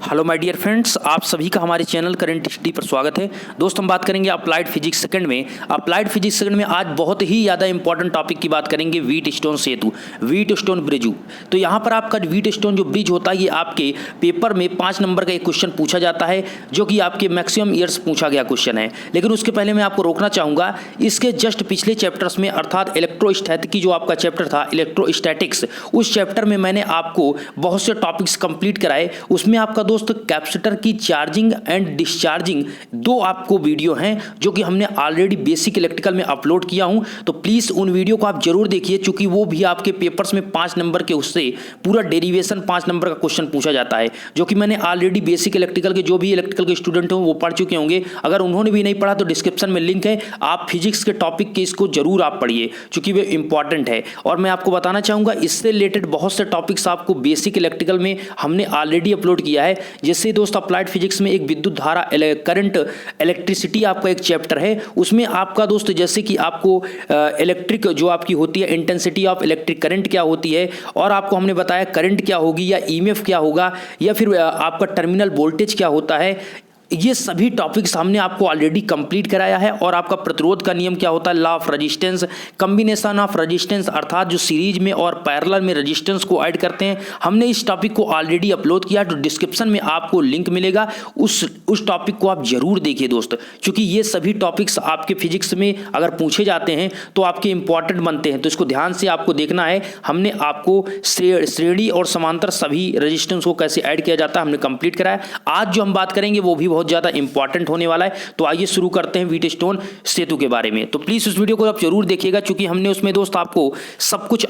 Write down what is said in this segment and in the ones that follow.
Hello my dear friends, आप सभी का हमारे चैनल करंट स्टडी पर स्वागत है। दोस्त हम बात करेंगे अप्लाइड फिजिक्स सेकंड में। अप्लाइड फिजिक्स सेकंड में आज बहुत ही ज़्यादा इंपॉर्टेंट टॉपिक की बात करेंगे, व्हीटस्टोन सेतु, व्हीटस्टोन ब्रिज। तो यहाँ पर आपका व्हीटस्टोन जो ब्रिज होता है ये आपके पेपर में 5 नंबर का एक क्वेश्चन पूछा जाता है, जो कि आपके मैक्सिमम ईयर्स पूछा गया क्वेश्चन है। लेकिन उसके पहले मैं आपको रोकना चाहूँगा, इसके जस्ट पिछले चैप्टर्स में अर्थात इलेक्ट्रोस्टैटिक जो आपका चैप्टर था इलेक्ट्रोस्टैटिक्स, उस चैप्टर में मैंने आपको बहुत से टॉपिक्स कंप्लीट कराए। उसमें आपका दोस्त कैपेसिटर की चार्जिंग एंड डिस्चार्जिंग 2 आपको वीडियो हैं जो कि हमने ऑलरेडी बेसिक इलेक्ट्रिकल में अपलोड किया हूं। तो प्लीज़ उन वीडियो को आप जरूर देखिए, क्योंकि वो भी आपके पेपर्स में 5 नंबर के उससे पूरा डेरिवेशन 5 नंबर का क्वेश्चन पूछा जाता है, जो कि मैंने ऑलरेडी बेसिक इलेक्ट्रिकल के जो भी इलेक्ट्रिकल के स्टूडेंट हैं वो पढ़ चुके होंगे। अगर उन्होंने भी नहीं पढ़ा तो डिस्क्रिप्शन में लिंक है, आप फिजिक्स के टॉपिक के इसको जरूर आप पढ़िए, क्योंकि वे इंपॉर्टेंट है। और मैं आपको बताना चाहूँगा इससे रिलेटेड बहुत से टॉपिक्स आपको बेसिक इलेक्ट्रिकल में हमने ऑलरेडी अपलोड किया है। जैसे दोस्त अप्लाइड फिजिक्स में एक विद्युत धारा करंट इलेक्ट्रिसिटी आपका एक चैप्टर है, उसमें आपका दोस्त जैसे कि आपको इलेक्ट्रिक जो आपकी होती है इंटेंसिटी ऑफ इलेक्ट्रिक करंट क्या होती है, और आपको हमने बताया करंट क्या होगी या ईएमएफ क्या होगा, या फिर आपका टर्मिनल वोल्टेज क्या होता है। ये सभी टॉपिक्स हमने आपको ऑलरेडी कंप्लीट कराया है। और आपका प्रतिरोध का नियम क्या होता है, law of resistance, combination of resistance अर्थात जो सीरीज में और पैरेलल में रेजिस्टेंस को ऐड करते हैं, हमने इस टॉपिक को ऑलरेडी अपलोड किया। तो डिस्क्रिप्शन में आपको लिंक मिलेगा, उस टॉपिक को आप जरूर देखिए दोस्त, क्योंकि ये सभी टॉपिक्स आपके फिजिक्स में अगर पूछे जाते हैं तो आपके इंपॉर्टेंट बनते हैं। तो इसको ध्यान से आपको देखना है। हमने आपको श्रेणी और समांतर सभी रेजिस्टेंस को कैसे ऐड किया जाता है हमने कंप्लीट कराया। आज जो हम बात करेंगे वो भी बहुत ज्यादा इंपॉर्टेंट होने वाला है। तो आइए शुरू करते हैं व्हीटस्टोन सेतु के बारे में। तो प्लीज उस वीडियो को आप जरूर देखिएगा, क्योंकि हमने उसमें दोस्त आपको सब कुछ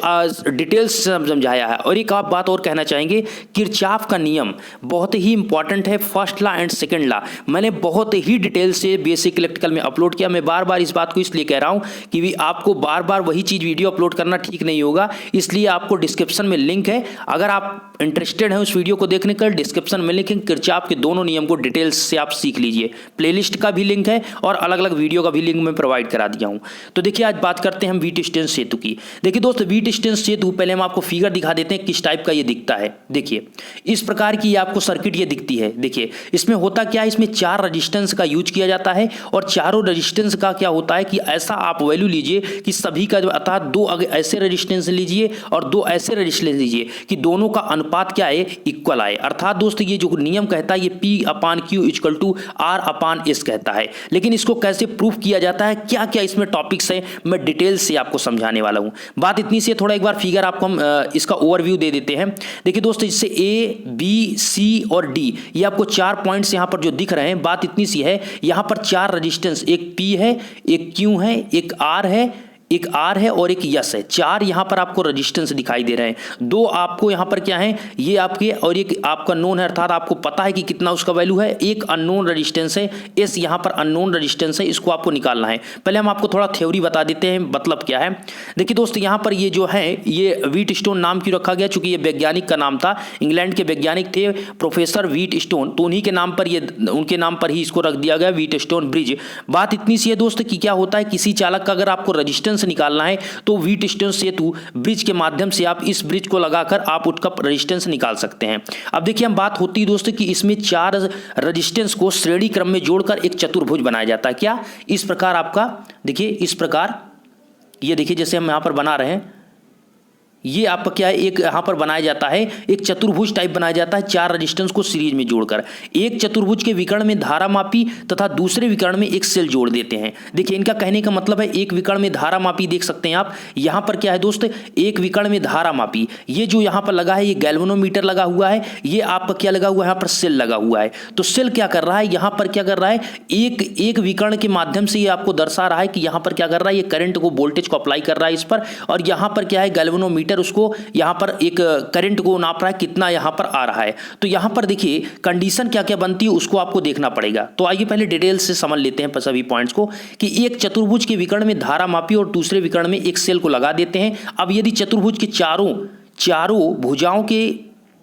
डिटेल्स से समझाया है। और एक आप बात और कहना चाहेंगे, किरचॉफ का नियम बहुत ही इंपॉर्टेंट है, first law and second law मैंने बहुत ही डिटेल से बेसिक इलेक्ट्रिकल में अपलोड किया। मैं बार बार इस बात को इसलिए कह रहा हूं कि आपको बार बार वही चीज वीडियो अपलोड करना ठीक नहीं होगा, इसलिए आपको डिस्क्रिप्शन में लिंक है। अगर आप इंटरेस्टेड हैं उस वीडियो को देखने का, डिस्क्रिप्शन में लिंक है, किरचॉफ के दोनों नियम को डिटेल्स से आप सीख लीजिए। प्लेलिस्ट का भी लिंक है और अलग अलग वीडियो का भी लिंक मैं प्रोवाइड करा दिया हूं। तो देखिए आज बात करते हैं हम व्हीटस्टोन सेतु की। देखिए दोस्त व्हीटस्टोन सेतु, पहले हम आपको फिगर दिखा देते हैं किस टाइप का ये दिखता है। देखिए इस प्रकार की आपको सर्किट ये दिखती है। देखिए इसमें होता क्या है, इसमें 4 रेजिस्टेंस का यूज किया जाता है। और चारों रेजिस्टेंस का क्या होता है कि ऐसा आप वैल्यू लीजिए कि सभी का अर्थात 2 ऐसे रेजिस्टेंस लीजिए और 2 ऐसे रेजिस्टेंस लीजिए कि दोनों का अनुपात क्या है, इक्वल आए। अर्थात दोस्त ये जो नियम कहता है ये P/Q = R/S कहता है। लेकिन इसको कैसे प्रूफ किया जाता है, क्या क्या इसमें टॉपिक्स हैं, मैं डिटेल से आपको समझाने वाला हूं। बात इतनी सी है, थोड़ा एक बार फिगर आपको हम इसका ओवरव्यू दे देते हैं। देखिए दोस्तों, इससे A, B, C और D ये आपको 4 पॉइंट्स यहां पर जो दिख रहे हैं। बात इतनी सी है, यहां पर 4 रेजिस्टेंस, एक P है, एक Q है, एक R है, एक R है और एक S है। 4 यहां पर आपको रेजिस्टेंस दिखाई दे रहे हैं। 2 आपको यहां पर क्या है, ये आपके, और एक आपका नोन है, अर्थात आपको पता है कि कितना उसका वैल्यू है। एक अननोन रेजिस्टेंस है, S यहां पर अननोन रेजिस्टेंस है, इसको आपको निकालना है। पहले हम आपको थोड़ा थ्योरी बता देते हैं, मतलब क्या है। देखिए दोस्त यहां पर ये जो है ये व्हीटस्टोन नाम क्यों रखा गया, चूंकि ये वैज्ञानिक का नाम था, इंग्लैंड के वैज्ञानिक थे प्रोफेसर व्हीटस्टोन, तो उन्हीं के नाम पर ये, उनके नाम पर ही इसको रख दिया गया व्हीटस्टोन ब्रिज। बात इतनी सी है दोस्त कि क्या होता है, किसी चालक का अगर आपको रेजिस्टेंस निकालना है तो व्हीटस्टोन सेतु ब्रिज के माध्यम से आप इस ब्रिज को लगाकर आप उसका रेजिस्टेंस निकाल सकते हैं। अब देखिए हम बात होती है दोस्तों कि इसमें 4 रेजिस्टेंस को श्रेणी क्रम में जोड़कर एक चतुर्भुज बनाया जाता है। क्या इस प्रकार आपका, देखिए इस प्रकार, ये देखिए जैसे हम यहां पर बना रहे हैं, ये आपका क्या है, एक यहां पर बनाया जाता है, एक चतुर्भुज टाइप बनाया जाता है 4 रेजिस्टेंस को सीरीज में जोड़कर। एक चतुर्भुज के विकर्ण में धारा मापी तथा दूसरे विकर्ण में एक सेल जोड़ देते हैं। देखिए इनका कहने का मतलब है, एक विकर्ण में धारा मापी देख सकते हैं आप, यहां पर क्या है दोस्त, एक विकर्ण में धारा मापी, ये जो यहां पर लगा है ये गैल्वेनोमीटर लगा हुआ है, ये आपका क्या लगा हुआ है, यहां पर सेल लगा हुआ है। तो सेल क्या कर रहा है, यहां पर क्या कर रहा है, एक विकर्ण के माध्यम से ये आपको दर्शा रहा है कि यहां पर क्या कर रहा है, ये करंट को, वोल्टेज को अप्लाई कर रहा है इस पर, और यहां पर क्या है गैल्वेनोमीटर उसको यहां पर एक करंट को नाप रहा है, कितना यहां पर आ रहा है। तो यहां पर देखिए कंडीशन क्या क्या बनती है उसको आपको देखना पड़ेगा। तो आइए पहले डिटेल से समझ लेते हैं सभी पॉइंट्स को, कि एक चतुर्भुज के विकर्ण में धारा मापी और दूसरे विकर्ण में एक सेल को लगा देते हैं। अब यदि चतुर्भुज के चारों भुजाओं के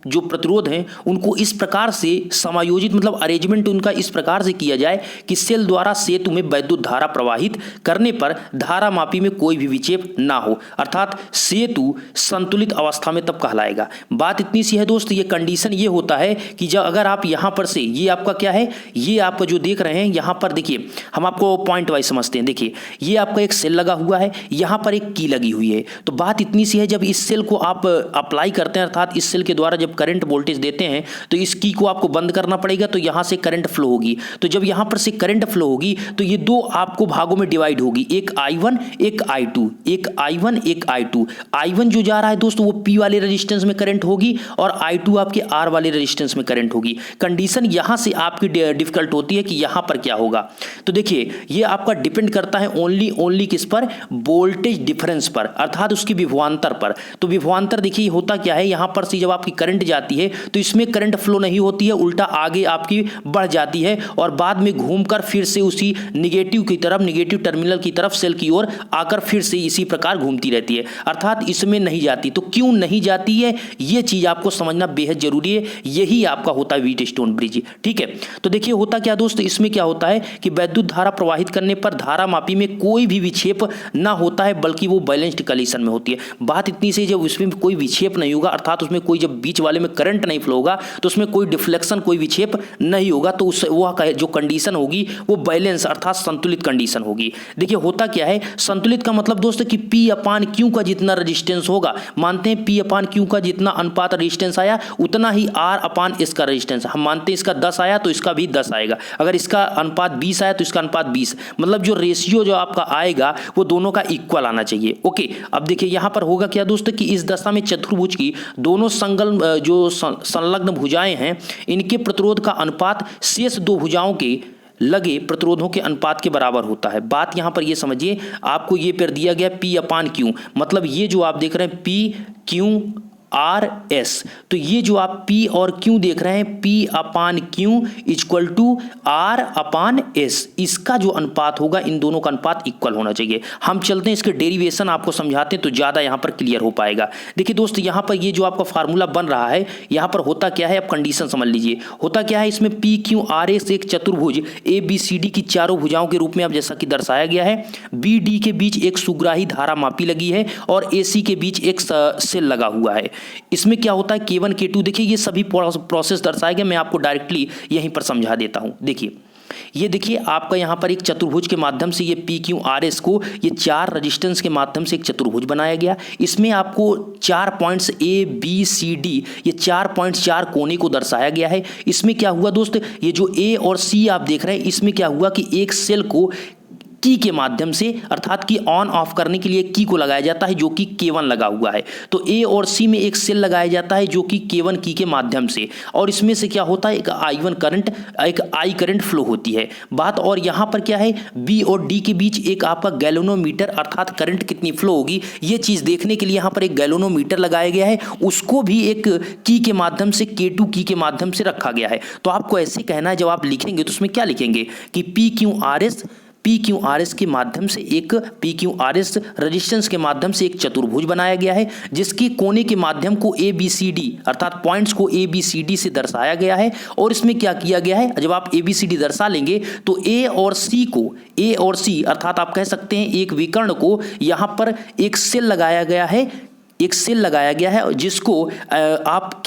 जो प्रतिरोध हैं उनको इस प्रकार से समायोजित मतलब अरेंजमेंट उनका इस प्रकार से किया जाए कि सेल द्वारा सेतु में वैद्युत धारा प्रवाहित करने पर धारा मापी में कोई भी विक्षेप ना हो, अर्थात सेतु संतुलित अवस्था में तब कहलाएगा। बात इतनी सी है दोस्त, ये कंडीशन ये होता है कि जब अगर आप यहां पर से ये आपका क्या है, ये आपका जो देख रहे हैं यहां पर देखिए, हम आपको पॉइंट वाइज समझते हैं। देखिए ये आपका एक सेल लगा हुआ है, यहां पर एक की लगी हुई है। तो बात इतनी सी है, जब इस सेल को आप अप्लाई करते हैं अर्थात इस सेल के द्वारा जब करंट वोल्टेज देते हैं तो इस की को आपको बंद करना पड़ेगा, तो यहां से करंट फ्लो होगी। तो जब यहां पर से करंट फ्लो होगी तो ये दो आपको भागों में डिवाइड होगी, एक I1 एक I2, एक I1 एक I2। I1 जो जा रहा है दोस्तों वो P वाले रेजिस्टेंस में करंट होगी और I2 आपके R वाले रेजिस्टेंस में करंट होगी। कंडीशन यहां से आपकी डिफिकल्ट होती है कि यहां पर क्या होगा। तो देखिए ये आपका डिपेंड करता है ओनली किस पर, वोल्टेज डिफरेंस पर, अर्थात उसकी विभवांतर पर। तो विभवांतर देखिए होता क्या है, यहां पर से जब आपकी करंट जाती है तो इसमें करंट फ्लो नहीं होती है, उल्टा आगे आपकी बढ़ जाती है और बाद में घूमकर फिर से उसी निगेटिव की तरफ, निगेटिव टर्मिनल की तरफ सेल की ओर आकर फिर से इसी प्रकार घूमती रहती है, अर्थात इसमें नहीं जाती। तो क्यों नहीं जाती है ये चीज आपको समझना बेहद जरूरी है, यही आपका होता है व्हीटस्टोन ब्रिज। ठीक है, तो देखिए होता क्या दोस्त, इसमें क्या होता है कि वैद्युत धारा प्रवाहित करने पर धारा मापी में कोई भी विक्षेप ना होता है, बल्कि वो बैलेंस्ड कंडीशन में होती है। बात इतनी सी, जब उसमें कोई विक्षेप नहीं होगा अर्थात उसमें कोई, जब बीच वाले में करंट नहीं फ्लो होगा तो उसमें कोई डिफ्लेक्शन, कोई विक्षेप नहीं होगा, तो उस वह जो कंडीशन होगी वो बैलेंस अर्थात संतुलित कंडीशन होगी। देखिए होता क्या है, संतुलित का मतलब दोस्त कि P/Q का जितना रेजिस्टेंस होगा, मानते हैं P/Q का जितना अनुपात रेजिस्टेंस आया उतना ही R/S का रेजिस्टेंस, हम मानते हैं इसका 10 आया तो इसका भी 10 आएगा, अगर इसका अनुपात 20 आया तो इसका अनुपात 20, मतलब जो रेशियो जो आपका आएगा वो दोनों का इक्वल आना चाहिए। ओके, अब देखिए यहां पर होगा क्या दोस्त कि इस दशा में चतुर्भुज की दोनों जो संलग्न भुजाएं हैं इनके प्रतिरोध का अनुपात शेष दो भुजाओं के लगे प्रतिरोधों के अनुपात के बराबर होता है। बात यहां पर ये समझिए, आपको ये पेड़ दिया गया P/Q, मतलब ये जो आप देख रहे हैं PQRS, तो ये जो आप P और Q देख रहे हैं P/Q इक्वल टू R/S, इसका जो अनुपात होगा इन दोनों का अनुपात इक्वल होना चाहिए। हम चलते हैं इसके डेरिवेशन आपको समझाते हैं तो ज़्यादा यहाँ पर क्लियर हो पाएगा। देखिए दोस्त यहाँ पर ये जो आपका फार्मूला बन रहा है यहाँ पर होता क्या है, आप कंडीशन समझ लीजिए। होता क्या है, इसमें PQRS एक चतुर्भुज ABCD की चारों भुजाओं के रूप में अब जैसा कि दर्शाया गया है, BD के बीच एक सुग्राही धारा मापी लगी है और AC के बीच एक सेल लगा हुआ है। इसमें क्या होता है K1 K2, देखिए ये सभी प्रोसेस दर्शाए गए, मैं आपको डायरेक्टली यहीं पर समझा देता हूं। देखिए ये देखिए आपका यहाँ पर एक चतुर्भुज के माध्यम से ये PQRS को ये 4 रेजिस्टेंस के माध्यम से एक चतुर्भुज बनाया गया। इसमें आपको 4 पॉइंट्स ABCD, ये 4 पॉइंट्स 4 कोने को दर्शाया गया है। इसमें क्या हुआ दोस्त, ये जो A और C आप देख रहे हैं, इसमें क्या हुआ कि एक सेल को की के माध्यम से अर्थात कि ऑन ऑफ करने के लिए की को लगाया जाता है जो कि K1 लगा हुआ है। तो A और C में एक सेल लगाया जाता है जो कि K1 की के माध्यम से, और इसमें से क्या होता है एक I1 करंट, एक I करंट फ्लो होती है। बात और यहाँ पर क्या है, B और D के बीच एक आपका गैल्वेनोमीटर अर्थात करंट कितनी फ्लो होगी ये चीज़ देखने के लिए यहाँ पर एक गैल्वेनोमीटर लगाया गया है, उसको भी एक की के माध्यम से K2 की के माध्यम से रखा गया है। तो आपको ऐसे कहना है, जब आप लिखेंगे तो उसमें क्या लिखेंगे कि PQRS के माध्यम से एक PQRS रेजिस्टेंस के माध्यम से एक चतुर्भुज बनाया गया है जिसकी कोने के माध्यम को ABCD अर्थात पॉइंट्स को ABCD से दर्शाया गया है। और इसमें क्या किया गया है, जब आप ABCD दर्शा लेंगे तो A और C अर्थात आप कह सकते हैं एक विकर्ण को यहाँ पर एक सेल लगाया गया है, जिसको आप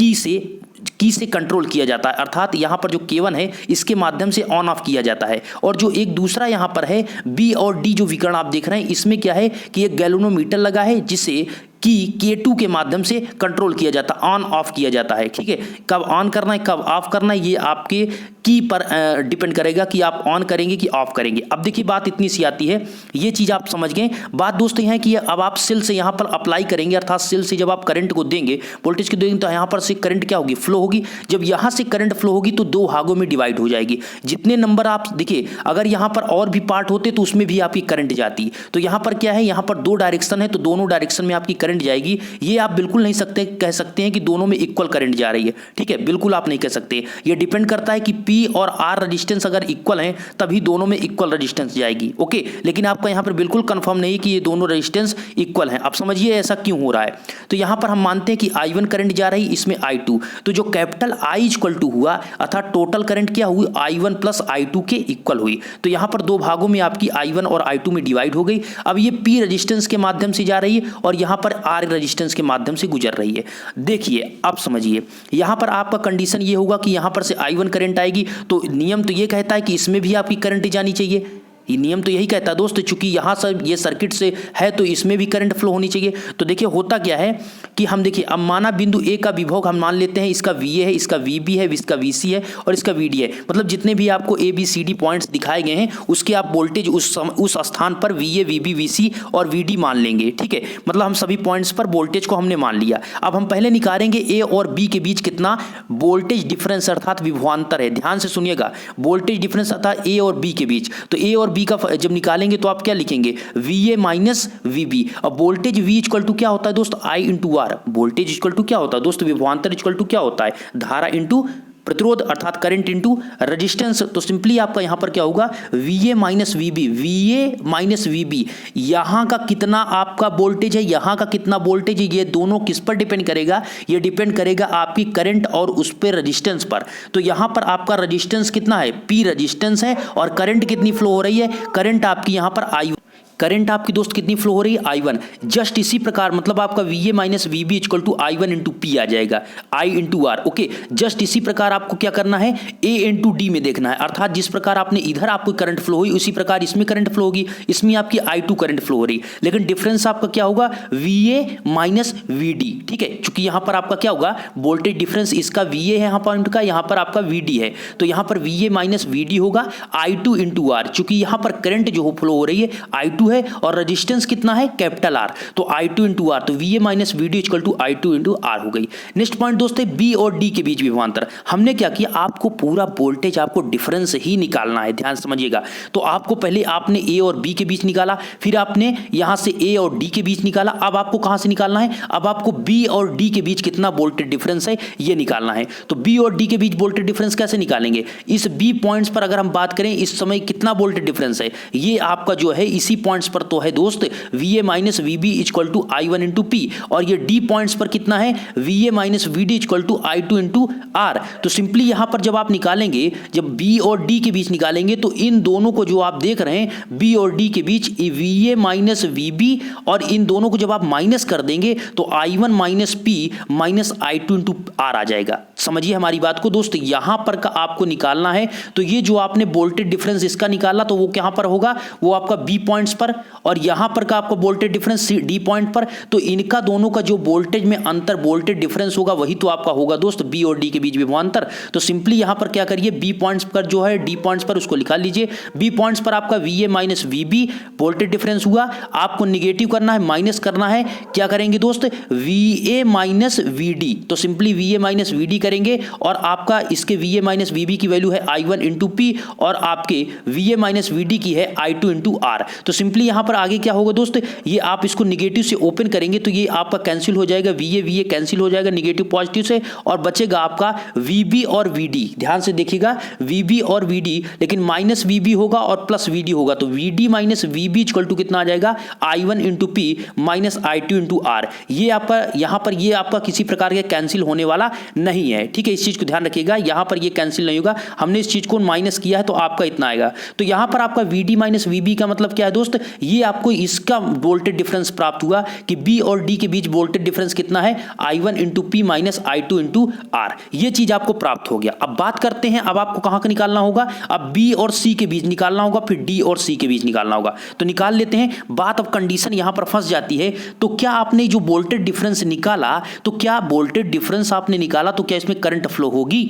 की से कंट्रोल किया जाता है, अर्थात यहाँ पर जो K1 है इसके माध्यम से ऑन ऑफ किया जाता है। और जो एक दूसरा यहाँ पर है B और D जो विकर्ण आप देख रहे हैं, इसमें क्या है कि एक गैल्वेनोमीटर लगा है जिसे की K2 के माध्यम से कंट्रोल किया जाता है, ऑन ऑफ किया जाता है। ठीक है, कब ऑन करना है कब ऑफ करना है ये आपके की पर डिपेंड करेगा कि आप ऑन करेंगे कि ऑफ करेंगे। अब देखिए बात इतनी सी आती है, ये चीज़ आप समझ गए। बात दोस्तों यह है कि अब आप सेल से यहाँ पर अप्लाई करेंगे, अर्थात सेल से जब आप करंट को देंगे, वोल्टेज को देंगे, तो यहाँ पर से करंट क्या होगी, फ्लो होगी। जब यहाँ से करंट फ्लो होगी तो दो भागों में डिवाइड हो जाएगी। जितने नंबर आप देखिए, अगर यहाँ पर और भी पार्ट होते तो उसमें भी आपकी करंट जाती। तो यहाँ पर क्या है, यहाँ पर 2 डायरेक्शन है तो दोनों डायरेक्शन में आपकी करंट जाएगी, ये आप बिल्कुल नहीं कह सकते हैं कि दोनों में इक्वल करंट जा रही है। ठीक है, बिल्कुल आप नहीं कह सकते। ये डिपेंड करता है कि पी और आर रजिस्टेंस अगर इक्वल हैं तभी दोनों में इक्वल रजिस्टेंस जाएगी। ओके, लेकिन आपका यहाँ पर बिल्कुल कंफर्म नहीं कि ये दोनों रजिस्टेंस इक्वल हैं। आप समझिए ऐसा क्यों हो रहा है। तो यहाँ पर हम मानते हैं कि I1 करंट जा रही, इसमें I2, तो जो कैपिटल I इक्वल टू हुआ अर्थात टोटल करंट क्या हुई, I1 प्लस I2 के इक्वल हुई। तो यहाँ पर दो भागों में आपकी I1 और I2 में डिवाइड हो गई। अब ये P रजिस्टेंस के माध्यम से जा रही है और यहाँ पर R रजिस्टेंस के माध्यम से गुजर रही है। देखिए अब समझिए, यहाँ पर आपका कंडीशन ये होगा कि यहाँ पर से I1 करंट आएगी, तो नियम तो ये कहता है कि इसमें भी आपकी करंट जानी चाहिए। ये नियम तो यही कहता है दोस्त, चूंकि यहाँ से ये सर्किट से है तो इसमें भी करंट फ्लो होनी चाहिए। तो देखिए होता क्या है कि हम देखिए, अब माना बिंदु ए का विभव हम मान लेते हैं, इसका VA है, इसका VB है, इसका VC है और इसका VD है। मतलब जितने भी आपको ABCD पॉइंट्स दिखाए गए हैं उसके आप वोल्टेज उस स्थान पर VA VB VC और VD मान लेंगे। ठीक है, मतलब हम सभी पॉइंट्स पर वोल्टेज को हमने मान लिया। अब हम पहले निकालेंगे A और B के बीच कितना वोल्टेज डिफरेंस अर्थात विभवांतर है। ध्यान से सुनिएगा, वोल्टेज डिफरेंस अर्थात A और B के बीच। तो A और B का जब निकालेंगे तो आप क्या लिखेंगे, VA माइनस VB। अब वोल्टेज V इक्वल टू क्या होता है दोस्त, I into R. Voltage equal to क्या होता है दोस्त, विभवांतर इक्वल टू क्या होता है, धारा इंटू प्रतिरोध अर्थात करंट इंटू रेजिस्टेंस। तो सिंपली आपका यहां पर क्या होगा, VA minus VB, VA minus VB। यहां का कितना आपका वोल्टेज है, यहां का कितना वोल्टेज है, ये दोनों किस पर डिपेंड करेगा, ये डिपेंड करेगा आपकी करंट और उस पर रेजिस्टेंस पर। तो यहां पर आपका रेजिस्टेंस कितना है, P रेजिस्टेंस है और करंट कितनी फ्लो हो रही है, करंट आपकी यहां पर I, करंट आपकी दोस्त कितनी फ्लो हो रही है, I1। जस्ट इसी प्रकार मतलब आपका VA minus VB equal to I1 into P आ जाएगा, I into R. Okay, just इसी प्रकार आपको क्या करना है, A इंटू D में देखना है। अर्थात जिस प्रकार आपने इधर आपको करंट फ्लो हुई उसी प्रकार इसमें करंट फ्लो होगी, इसमें आपकी I2 करंट फ्लो हो रही, लेकिन डिफरेंस आपका क्या होगा, VA माइनस VD। ठीक है, चूंकि यहां पर आपका क्या होगा, वोल्टेज डिफरेंस इसका VA है यहाँ पॉइंट का, यहाँ पर आपका VD है, तो यहाँ पर VA माइनस VD होगा I2 इंटू आर। चूंकि यहाँ पर करंट जो फ्लो हो रही है I2 है और रेजिस्टेंस कितना है, कैपिटल R, तो I2 इंटू आर, तो VA minus VD equal to I2 into R हो गई। नेक्स्ट पॉइंट दोस्त है B और D के बीच विभवांतर। हमने क्या किया, आपको पूरा वोल्टेज आपको डिफरेंस ही निकालना है, ध्यान समझिएगा। तो आपको पहले आपने A और B के बीच निकाला, फिर आपने यहां से A और D के बीच निकाला। अब आपको कहां से निकालना है, अब आपको B और D के बीच कितना वोल्टेज डिफरेंस है ये निकालना है। तो B और D के बीच वोल्टेज डिफरेंस कैसे निकालेंगे, इस B पॉइंट्स पर अगर हम बात करें इस समय कितना वोल्टेज डिफरेंस है, ये आपका जो है इसी पॉइंट्स पर तो है दोस्त VA minus VB equal to I1 into P, और ये D पॉइंट्स पर कितना है, VA minus VD equal to I2 into R। तो सिंपली यहां पर जब आप निकालेंगे, जब B और D के बीच निकालेंगे तो इन दोनों को जो आप देख रहे हैं B और D के बीच VA माइनस VB, और इन दोनों को जब आप माइनस कर देंगे तो I1 minus P minus I2 into R आ जाएगा। समझिए हमारी बात को दोस्त, यहां पर का आपको निकालना है। तो ये जो आपने वोल्टेज डिफरेंस इसका निकाला तो वो कहां पर होगा, वो आपका B पॉइंट्स पर, और यहां पर का आपका वोल्टेज डिफरेंस D पॉइंट पर। तो इनका दोनों का जो वोल्टेज में अंतर वोल्टेज डिफरेंस होगा वही तो आपका होगा दोस्त B और D के बीच विभवांतर। तो सिंपली यहां पर क्या करिए, B पॉइंट्स पर जो है D पॉइंट्स पर उसको लिखा लीजिए। B पॉइंट्स पर आपका VA minus VB voltage difference हुआ, आपको निगेटिव करना है, माइनस करना है, क्या करेंगे दोस्त, VA माइनस VD। तो सिंपली VA माइनस VD करेंगे और आपका इसके VA माइनस VB की वैल्यू है I1 इंटू P और आपके VA माइनस VD की है I2 इंटू R। तो सिंपली यहां पर आगे क्या होगा दोस्त, ये आप इसको निगेटिव से ओपन करेंगे तो ये आपका कैंसिल हो जाएगा, VA कैंसिल हो जाएगा निगेटिव पॉजिटिव से, और बचेगा आपका VB और VD। ध्यान से देखिएगा, VB और VD, लेकिन माइनस VB होगा और प्लस VD होगा, तो VD minus VB equal to कितना आ जाएगा, I1 into P minus I2 into R। ये आपका यहां पर ये आपका किसी प्रकार का कैंसिल होने वाला नहीं है। ठीक है, इस चीज को ध्यान रखिएगा, यहां पर ये कैंसिल नहीं होगा, हमने इस चीज को माइनस किया है तो आपका इतना आएगा। तो यहां पर आपका VD माइनस VB का मतलब क्या है दोस्त, ये आपको इसका वोल्टेज डिफरेंस प्राप्त हुआ कि B और D के बीच वोल्टेज डिफरेंस कितना है, I1 into P minus I2 into R। ये चीज आपको प्राप्त हो गया। अब बात करते हैं, अब आपको कहां का निकालना होगा, अब B और C के बीच निकालना होगा, फिर D और C के बीच निकालना होगा। तो निकाल लेते हैं। बात अब कंडीशन यहां पर फंस जाती है, तो क्या आपने जो वोल्टेज डिफरेंस निकाला, तो क्या वोल्टेज डिफरेंस आपने निकाला तो क्या इसमें करंट फ्लो होगी।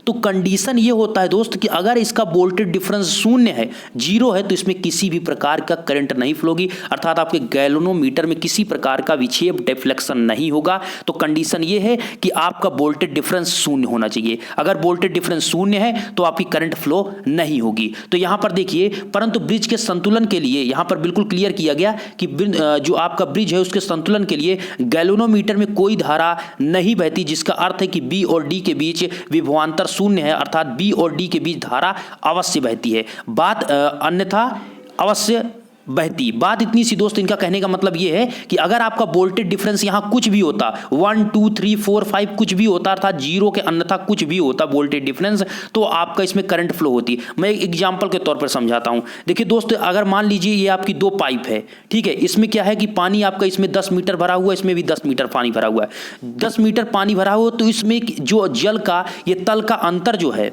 तो कंडीशन ये होता है दोस्त कि अगर इसका वोल्टेज डिफरेंस शून्य है, जीरो है, तो इसमें किसी भी प्रकार का करंट करंट नहीं फ्लो होगी, अर्थात आपके गैल्वेनोमीटर में किसी प्रकार का विक्षेप डिफ्लेक्शन नहीं होगा। तो कंडीशन ये है कि आपका वोल्टेज डिफरेंस शून्य होना चाहिए। अगर वोल्टेज डिफरेंस शून्य है तो आपकी करंट फ्लो नहीं होगी। तो यहां पर देखिए, परंतु ब्रिज के संतुलन के लिए यहां पर बिल्कुल क्लियर किया गया कि जो आपका ब्रिज है उसके संतुलन के लिए गैल्वेनोमीटर में कोई धारा नहीं बहती, जिसका अर्थ है कि बी और डी के बीच विभवांतर शून्य है, अर्थात बी और डी के बीच धारा अवश्य बहती है, बात अन्यथा अवश्य बहती। बात इतनी सी दोस्त, इनका कहने का मतलब यह है कि अगर आपका वोल्टेज डिफरेंस यहां कुछ भी होता, 1 2 3 4 5 कुछ भी होता, अर्थात जीरो के अन्यथा कुछ भी होता वोल्टेज डिफरेंस, तो आपका इसमें करंट फ्लो होती। मैं एक एग्जांपल के तौर पर समझाता हूं। देखिए दोस्त, अगर मान लीजिए ये आपकी दो पाइप है, ठीक है, इसमें क्या है कि पानी आपका इसमें 10 मीटर भरा हुआ है, इसमें भी 10 मीटर पानी भरा हुआ है। 10 मीटर पानी भरा हुआ, तो इसमें जो जल का ये तल का अंतर जो है,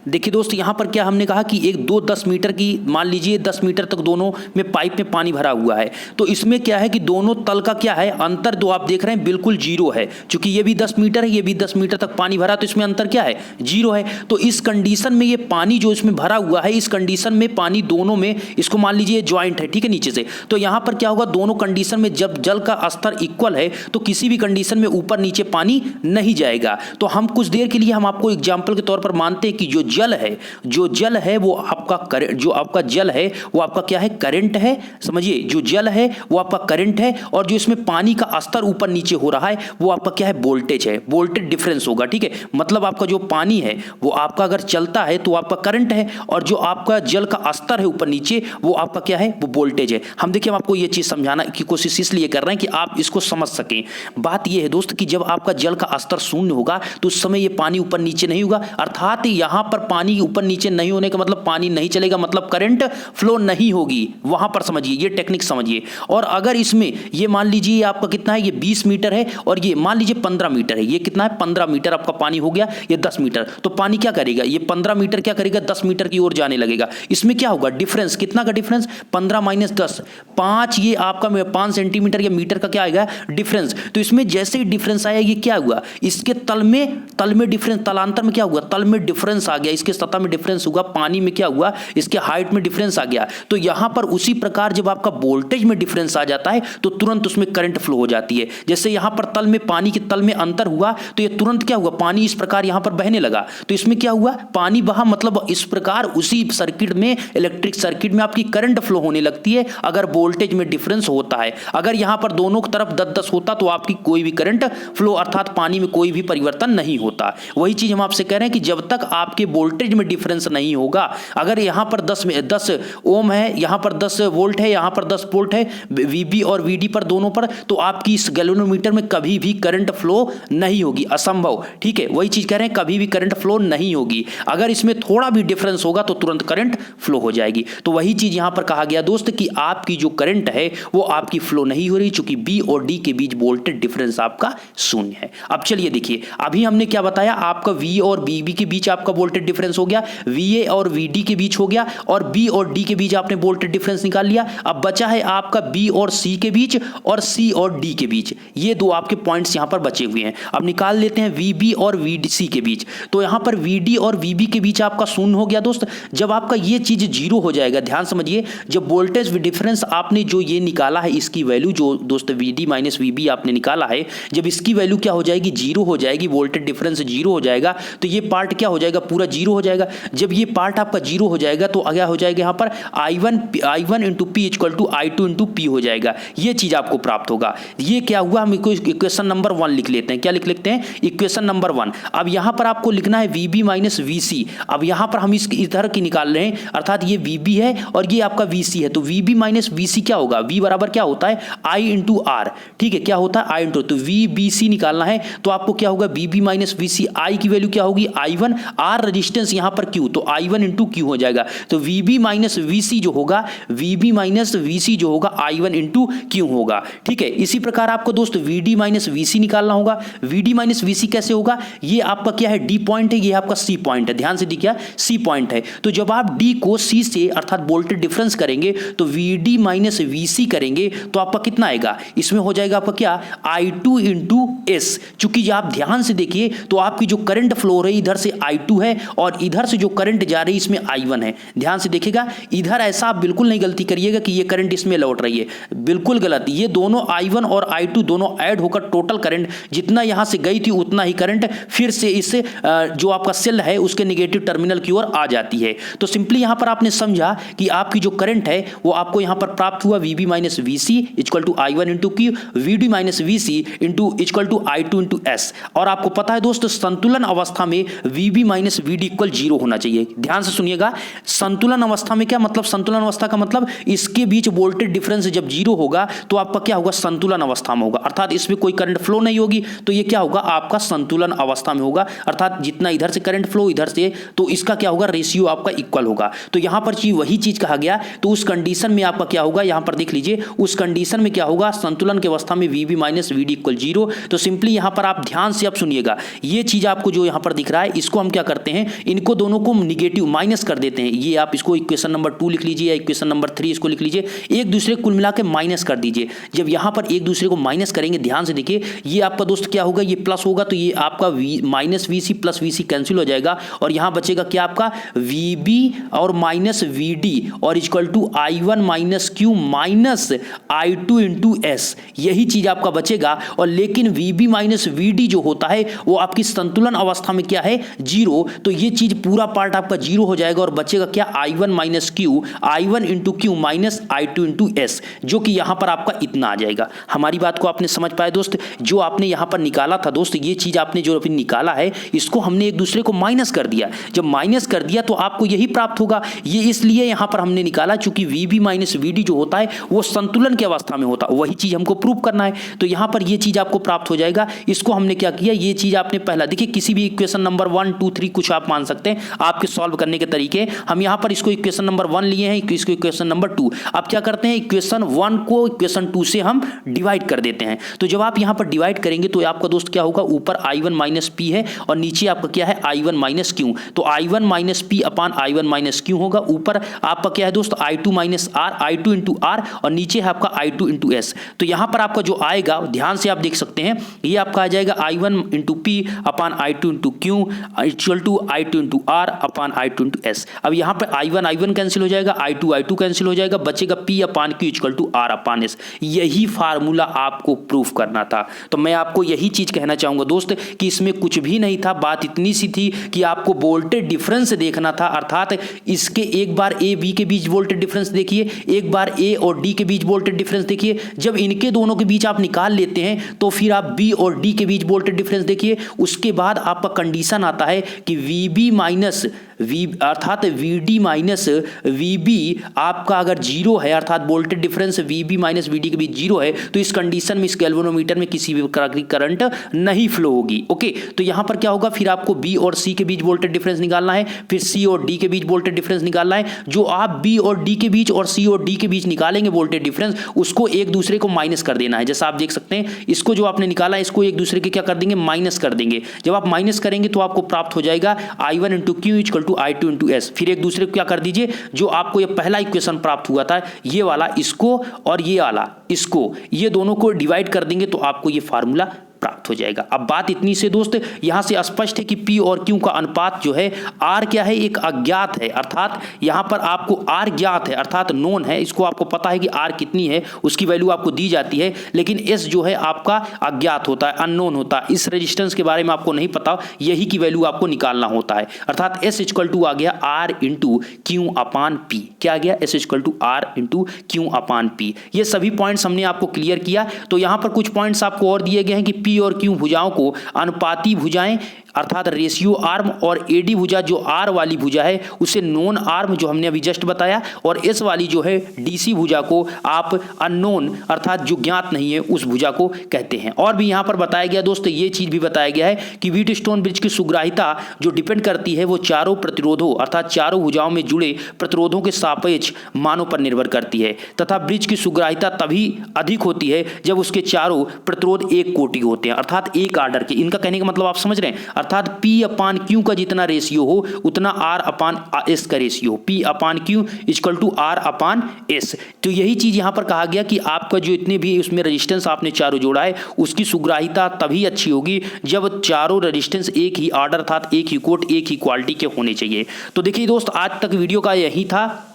देखिए दोस्त, यहाँ पर क्या हमने कहा कि एक 10 मीटर की, मान लीजिए 10 मीटर तक दोनों में पाइप में पानी भरा हुआ है, तो इसमें क्या है कि दोनों तल का क्या है अंतर, जो आप देख रहे हैं बिल्कुल जीरो है। चूंकि ये भी 10 मीटर है, ये भी 10 मीटर तक पानी भरा, तो इसमें अंतर क्या है, जीरो है। तो इस कंडीशन में ये पानी जो इसमें भरा हुआ है, इस कंडीशन में पानी दोनों में, इसको मान लीजिए ज्वाइंट है, ठीक है, नीचे से, तो यहाँ पर क्या होगा, दोनों कंडीशन में जब जल का स्तर इक्वल है तो किसी भी कंडीशन में ऊपर नीचे पानी नहीं जाएगा। तो हम कुछ देर के लिए हम आपको एग्जाम्पल के तौर पर मानते हैं कि जो जल है वो आपका करंट, जो आपका जल है वो आपका क्या है, करंट है। समझिए, जो जल है वो आपका करंट है, और जो इसमें पानी का स्तर ऊपर नीचे हो रहा है वो आपका क्या है, वोल्टेज है, वोल्टेज डिफरेंस होगा, ठीक है। मतलब आपका जो पानी है वो आपका अगर चलता है तो आपका करंट है, और जो आपका जल का स्तर है ऊपर नीचे वो आपका क्या है, वो वोल्टेज है। हम देखिए, हम आपको ये चीज समझाना की कोशिश इसलिए कर रहे हैं कि आप इसको समझ सकें। बात यह है दोस्त कि जब आपका जल का स्तर शून्य होगा तो उस समय ये पानी ऊपर नीचे नहीं होगा, अर्थात यहां पर पानी ऊपर नीचे नहीं होने का मतलब पानी नहीं चलेगा, मतलब करंट फ्लो नहीं होगी वहां पर। समझिए, ये टेक्निक समझिए। और अगर इसमें ये मान लीजिए ये आपका कितना है, ये 20 मीटर है, और ये मान लीजिए 15 मीटर है, ये कितना है, 15 मीटर आपका पानी हो गया, ये 10 मीटर, तो पानी क्या करेगा, ये 15 मीटर क्या करेगा, 10 मीटर की ओर जाने लगेगा। इसमें क्या होगा, डिफरेंस कितना का डिफरेंस, 15 माइनस 10, 5, ये आपका 5 सेंटीमीटर या मीटर का क्या आएगा, डिफरेंस। तो इसमें जैसे ही डिफरेंस आया, ये क्या हुआ, इसके तल में डिफरेंस, तलांतर में क्या हुआ, तल में डिफरेंस आ गया, इसके सतह में डिफरेंस हुआ, पानी में क्या हुआ, इसके हाइट में डिफरेंस आ गया। तो यहां पर उसी प्रकार जब आपका वोल्टेज में डिफरेंस आ जाता है तो तुरंत उसमें करंट फ्लो हो जाती है। जैसे यहां पर तल में, पानी के तल में अंतर हुआ, तो ये तुरंत क्या हुआ, पानी इस प्रकार यहां पर बहने लगा, तो इसमें क्या हुआ, पानी बहा, मतलब इस प्रकार उसी सर्किट में, इलेक्ट्रिक सर्किट में आपकी करंट फ्लो होने लगती है अगर वोल्टेज में डिफरेंस होता है। अगर यहां पर दोनों तरफ 10-10 होता तो आपकी कोई भी करंट फ्लो, अर्थात पानी में कोई भी परिवर्तन नहीं होता। वही चीज हम आपसे कह रहे हैं कि जब तक आपके वोल्टेज में डिफरेंस नहीं होगा, अगर यहां पर 10 ओम है, यहां पर 10 वोल्ट है, यहां पर 10 वोल्ट है, वीबी और वीडी पर, दोनों पर, तो आपकी इस गैल्वेनोमीटर में कभी भी करंट फ्लो नहीं होगी, असंभव, ठीक है। वही चीज कह रहे हैं, कभी भी करंट फ्लो नहीं होगी। अगर इसमें थोड़ा भी डिफरेंस होगा तो तुरंत करंट फ्लो हो जाएगी। तो वही चीज यहां पर कहा गया दोस्त कि आपकी जो करंट है वो आपकी फ्लो नहीं हो रही, चूंकि बी और डी के बीच वोल्टेज डिफरेंस आपका शून्य है। अब चलिए देखिए, अभी हमने क्या बताया, आपका वी और बीबी के बीच आपका वोल्टेज डिफरेंस हो गया, वीए और वीडी के बीच हो गया, और बी और डी के बीच आपने वोल्टेज डिफरेंस निकाल लिया। अब बचा है आपका बी और सी के बीच और सी और डी के बीच, ये दो आपके पॉइंट्स यहां पर बचे हुए हैं। अब निकाल लेते हैं वीबी और वीसी के बीच। तो यहां पर वीडी और वीबी के बीच आपका शून्य हो गया दोस्त। जब आपका ये चीज जीरो हो जाएगा, ध्यान समझिए, जब वोल्टेज डिफरेंस आपने जो ये निकाला है, इसकी वैल्यू जो दोस्त वीडी माइनस वीबी आपने निकाला है, जब इसकी वैल्यू क्या हो जाएगी, जीरो हो जाएगी, वोल्टेज डिफरेंस जीरो हो जाएगा, तो ये पार्ट क्या हो जाएगा, पूरा जीरो हो जाएगा। जब ये पार्ट आपका जीरो हो जाएगा तो क्या हो जाएगा, यहां पर I1 into P equal to I2 into P हो जाएगा। ये चीज आपको प्राप्त होगा। ये क्या हुआ, हम इक्वेशन नंबर 1 लिख लेते हैं। क्या लिख लेते हैं, इक्वेशन नंबर 1। अब यहां पर आपको लिखना है VB माइनस VC। अब यहां पर हम इधर की निकाल रहे हैं, अर्थात ये VB है और ये आपका VC है, तो VB माइनस VC क्या होगा, V बराबर क्या होता है, I इंटू R, ठीक है, क्या होता है, I इंटू, तो VBC निकालना है, तो आपको क्या होगा, VB माइनस VC, I की वैल्यू क्या होगी, I1, R रेजिस्टेंस यहां पर Q, तो I1 इंटू Q हो जाएगा। तो VB माइनस VC जो होगा, VB माइनस VC जो होगा, I1 इंटू Q होगा, ठीक है। इसी प्रकार आपको दोस्त VD माइनस VC निकालना होगा। VD माइनस VC कैसे होगा, ये आपका क्या है, D पॉइंट है, ये आपका C पॉइंट है, ध्यान से देखिए, C पॉइंट है। तो जब आप D को C से, अर्थात वोल्टेज डिफरेंस करेंगे, तो VD माइनस VC करेंगे तो आपका कितना आएगा, इसमें हो जाएगा आपका क्या, I2 इंटू S। चूंकि आप ध्यान से देखिए तो आपकी जो करंट फ्लो हो रही है, इधर से I2 है और इधर से जो करंट जा रही है इसमें I1 है। ध्यान से देखिएगा, इधर ऐसा आप बिल्कुल नहीं गलती करिएगा कि ये करंट इसमें लौट रही है, बिल्कुल गलत। ये दोनों I1 और I2 दोनों ऐड होकर टोटल करंट जितना यहां से गई थी उतना ही करंट फिर से इस जो आपका सेल है उसके नेगेटिव टर्मिनल की ओर आ जाती है। तो सिंपली यहां पर आपने समझा कि आपकी जो करंट है वो आपको यहां पर प्राप्त हुआ VB minus VC equal to I1 into Q, VD minus VC into equal to I2 into S। और आपको पता है दोस्तों संतुलन अवस्था में VB माइनस VD इक्वल 0 होना चाहिए। ध्यान से सुनिएगा, संतुलन अवस्था में क्या मतलब, संतुलन अवस्था का मतलब इसके बीच वोल्टेज डिफरेंस जब 0 होगा तो आपका क्या होगा, संतुलन अवस्था में होगा, अर्थात इसमें कोई करंट फ्लो नहीं होगी, तो ये क्या होगा, आपका संतुलन अवस्था में होगा, अर्थात जितना इधर से करंट फ्लो इधर से, तो इसका क्या होगा, रेशियो आपका इक्वल होगा। तो यहां पर वही चीज कहा गया, तो उस कंडीशन में आपका क्या होगा, यहां पर देख लीजिए, उस कंडीशन में क्या होगा, संतुलन की अवस्था में VB माइनस VD इक्वल 0। तो सिंपली यहां पर आप ध्यान से आप सुनिएगा, ये चीज आपको जो यहां पर दिख रहा है इसको हम क्या करते हैं, इनको दोनों को निगेटिव माइनस कर देते हैं। ये आप इसको इक्वेशन नंबर 2 लिख लीजिए या इक्वेशन नंबर 3 इसको लिख लीजिए, एक दूसरे को कुल मिला के माइनस कर दीजिए। जब यहां पर एक दूसरे को माइनस करेंगे, ध्यान से देखिए, ये आपका दोस्त क्या होगा, ये प्लस होगा, तो ये आपका minus VC plus VC cancel हो जाएगा और यहां बचेगा क्या आपका VB और माइनस VD और equal to I1 minus Q minus I2 into S, यही चीज आपका बचेगा। और लेकिन VB माइनस VD जो होता है वो आपकी संतुलन अवस्था में क्या है, 0, तो ये चीज पूरा पार्ट आपका 0 हो जाएगा और बचेगा क्या, I1 minus Q, I1 into Q minus I2 into S, जो कि यहां पर आपका इतना आ जाएगा। हमारी बात को आपने समझ पाए दोस्त, जो आपने यहां पर निकाला था दोस्त, ये चीज आपने जो अभी निकाला है इसको हमने एक दूसरे को माइनस कर दिया। जब माइनस कर दिया तो आपको यही प्राप्त होगा, ये इसलिए यहां पर हमने निकाला चूंकि VB माइनस VD जो होता है वो संतुलन की अवस्था में होता है, वही चीज हमको प्रूव करना है। तो यहां पर ये चीज आपको प्राप्त हो जाएगा। इसको हमने क्या किया, ये चीज आपने पहला देखिए, किसी भी इक्वेशन नंबर 1 2 3 कुछ आप मान सकते हैं, आपके सॉल्व करने के तरीके। हम यहां पर इसको इक्वेशन नंबर 1 लिए हैं, इसको इक्वेशन नंबर 2। अब क्या करते हैं, इक्वेशन 1 को इक्वेशन 2 से हम डिवाइड कर देते हैं। तो जब आप यहां पर डिवाइड करेंगे तो आपका दोस्त क्या होगा, ऊपर I1 माइनस P है और नीचे आपका क्या है, I1 माइनस Q, तो I1 माइनस P अपान I1 माइनस Q होगा। ऊपर आपका क्या है दोस्त, I2 minus R, I2 into R और नीचे है आपका I2 इंटू S। तो यहां पर आपका जो आएगा, ध्यान से आप देख सकते हैं, ये आपका आ जाएगा I1 into P upon I2 into Q equal to I2 into R upon I2 into S। अब यहां पर I1 कैंसिल हो जाएगा, I2 कैंसिल हो जाएगा, बचेगा P upon Q equal to R upon S। यही फार्मूला आपको प्रूफ करना था। तो मैं आपको यही चीज कहना चाहूंगा दोस्त कि इसमें कुछ भी नहीं था, बात इतनी सी थी कि आपको वोल्टेज डिफरेंस देखना था, अर्थात इसके एक बार A B के बीच वोल्टेज डिफरेंस देखिए, एक बार A और D के बीच वोल्टेज डिफरेंस देखिए। जब इनके दोनों के बीच आप निकाल लेते हैं तो फिर आप B और D के बीच वोल्टेज डिफरेंस देखिए। उसके बाद आपका कंडीशन आता है कि VB माइनस अर्थात VD माइनस VB आपका अगर 0 है, अर्थात voltage difference VB minus VD के बीच 0 है, तो इस कंडीशन में इस गैल्वेनोमीटर में किसी भी प्रकार की करंट नहीं फ्लो होगी। ओके, तो यहां पर क्या होगा, फिर आपको B और C के बीच वोल्टेज डिफरेंस निकालना है, फिर C और D के बीच वोल्टेज डिफरेंस निकालना है। जो आप B और D के बीच और C और D के बीच निकालेंगे वोल्टेज डिफरेंस, उसको एक दूसरे को माइनस कर देना है। जैसा आप देख सकते हैं, इसको जो आपने निकाला है इसको एक दूसरे के क्या कर देंगे, माइनस कर देंगे। जब आप माइनस करेंगे तो आपको प्राप्त हो जाएगा I1 into Q equal to I2 into S। फिर एक दूसरे को क्या कर दीजिए, जो आपको ये पहला इक्वेशन प्राप्त हुआ था, ये वाला इसको और ये वाला इसको, ये दोनों को डिवाइड कर देंगे तो आपको ये फार्मूला प्राप्त हो जाएगा। अब बात इतनी से दोस्त, यहां से स्पष्ट है कि P और Q का अनुपात जो है, R क्या है, एक अज्ञात है, अर्थात यहां पर आपको R ज्ञात है, अर्थात नोन है, इसको आपको पता है कि R कितनी है, उसकी वैल्यू आपको दी जाती है, लेकिन S जो है आपका अज्ञात होता है, अननोन होता है। इस रेजिस्टेंस के बारे में आपको नहीं पता, यही की वैल्यू आपको निकालना होता है, अर्थात S इक्वल टू आ गया R into Q upon P। क्या आ गया, S equal to R into Q upon P। ये सभी पॉइंट्स हमने आपको क्लियर किया। तो यहां पर कुछ पॉइंट्स आपको और दिए गए हैं कि P और Q भुजाओं को अनुपाती भुजाएं अर्थात रेशियो आर्म और AD भुजा जो R वाली भुजा है उसे नोन आर्म जो हमने अभी जस्ट बताया, और S वाली जो है DC भुजा को आप अननोन अर्थात जो ज्ञात नहीं है उस भुजा को कहते हैं। और भी यहाँ पर बताया गया दोस्तों, ये चीज भी बताया गया है कि व्हीटस्टोन ब्रिज की सुग्राहिता जो डिपेंड करती है वो चारों प्रतिरोधों अर्थात चारों भुजाओं में जुड़े प्रतिरोधों के सापेक्ष मानों पर निर्भर करती है, तथा ब्रिज की सुग्राहिता तभी अधिक होती है जब उसके चारों प्रतिरोध एक कोटि होते हैं अर्थात एक आर्डर के। इनका कहने का मतलब आप समझ रहे हैं, अर्थात P अपान Q का जितना रेशियो हो उतना R अपान S का ratio, P upon Q equal to R upon S। तो यही चीज यहां पर कहा गया कि आपका जो इतने भी उसमें रेजिस्टेंस आपने चारों जोड़ा है उसकी सुग्राहिता तभी अच्छी होगी जब चारों रेजिस्टेंस एक ही ऑर्डर अर्थात एक ही कोट एक ही क्वालिटी के होने चाहिए। तो देखिए दोस्त, आज तक वीडियो का यही था।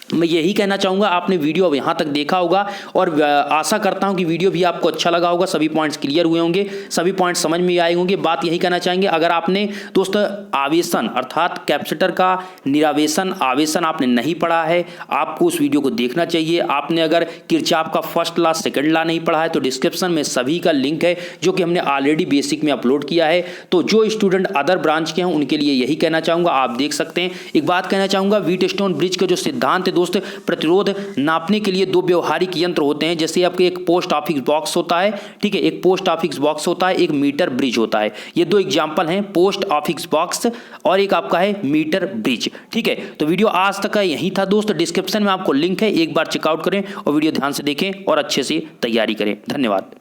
मैं यही कहना चाहूँगा, आपने वीडियो अब यहाँ तक देखा होगा और आशा करता हूँ कि वीडियो भी आपको अच्छा लगा होगा, सभी पॉइंट्स क्लियर हुए होंगे, सभी पॉइंट्स समझ में आए होंगे। बात यही कहना चाहेंगे, अगर आपने दोस्त आवेशन अर्थात कैपेसिटर का निरावेशन आवेशन आपने नहीं पढ़ा है, आपको उस वीडियो को देखना चाहिए। आपने अगर किरचॉफ का फर्स्ट लॉ सेकंड लॉ नहीं पढ़ा है तो डिस्क्रिप्शन में सभी का लिंक है जो कि हमने ऑलरेडी बेसिक में अपलोड किया है। तो जो स्टूडेंट अदर ब्रांच के हैं उनके लिए यही कहना चाहूँगा, आप देख सकते हैं। एक बात कहना चाहूँगा, व्हीटस्टोन ब्रिज का जो सिद्धांत है दोस्त, प्रतिरोध नापने के लिए दो व्यवहारिक यंत्र होते हैं। जैसे आपके एक पोस्ट ऑफिस बॉक्स होता है, ठीक है, एक पोस्ट ऑफिस बॉक्स होता है, एक मीटर ब्रिज होता है। ये दो एग्जांपल हैं, पोस्ट ऑफिस बॉक्स और एक आपका है मीटर ब्रिज, ठीक है। तो वीडियो आज तक का यही था दोस्त, डिस्क्रिप्शन में आपको लिंक है, एक बार चेकआउट करें और वीडियो ध्यान से देखें और अच्छे से तैयारी करें। धन्यवाद।